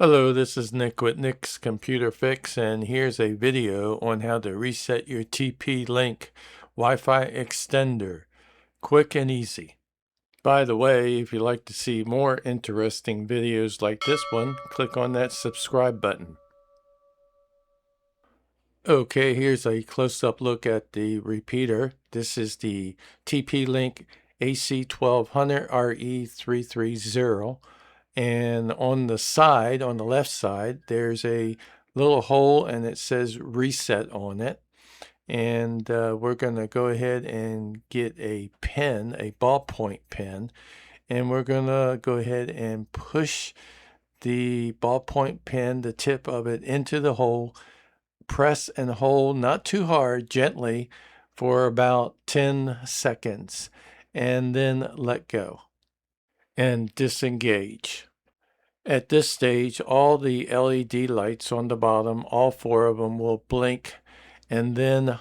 Hello, this is Nick with Nick's Computer Fix, and here's a video on how to reset your TP-Link Wi-Fi extender. Quick and easy. By the way, if you'd like to see more interesting videos like this one, click on that subscribe button. Okay, here's a close-up look at the repeater. This is the TP-Link AC1200 RE330. And on the side, on the left side, there's a little hole and it says reset on it. And we're going to go ahead and get a pen, a ballpoint pen, and we're going to go ahead and push the ballpoint pen, the tip of it, into the hole. Press and hold, not too hard, gently, for about 10 seconds, and then let go and disengage. At this stage, all the LED lights on the bottom, all four of them, will blink, and then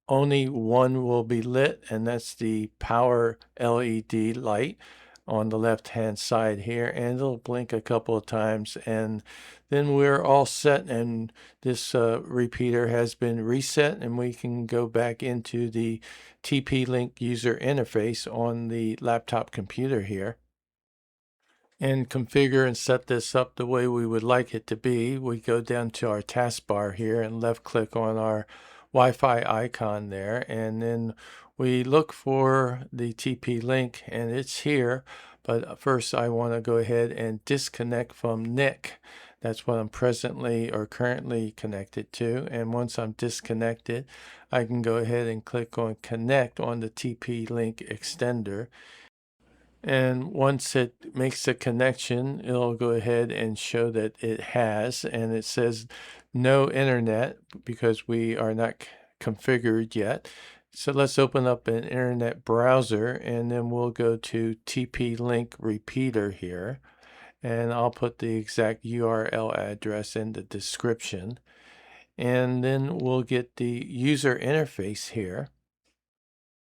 only one will be lit, and that's the power LED light on the left hand side here, and it'll blink a couple of times, and then we're all set, and this repeater has been reset, and we can go back into the TP-Link user interface on the laptop computer here and configure and set this up the way we would like it to be. We go down to our taskbar here and left click on our Wi-Fi icon there, and then we look for the TP-Link, and it's here. But first I want to go ahead and disconnect from Nick. That's what I'm presently or currently connected to, and once I'm disconnected, I can go ahead and click on connect on the TP-Link extender. And once it makes the connection, it'll go ahead and show that it has, and it says no internet because we are not configured yet. So let's open up an internet browser, and then we'll go to TP-Link Repeater here, and I'll put the exact URL address in the description, and then we'll get the user interface here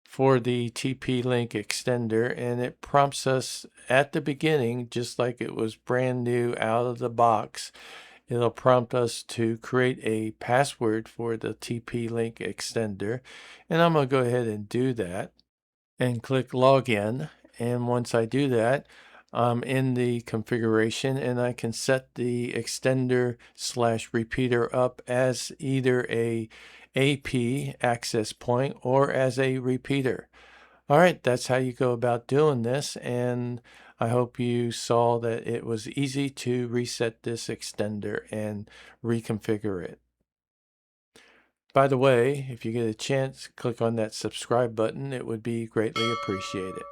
for the TP-Link extender, and it prompts us at the beginning, just like it was brand new out of the box. It'll prompt us to create a password for the TP-Link extender, and I'm going to go ahead and do that and click login. And once I do that, I'm in the configuration, and I can set the extender / repeater up as either a AP access point or as a repeater. All right, that's how you go about doing this, and I hope you saw that it was easy to reset this extender and reconfigure it. By the way, if you get a chance, click on that subscribe button. It would be greatly appreciated.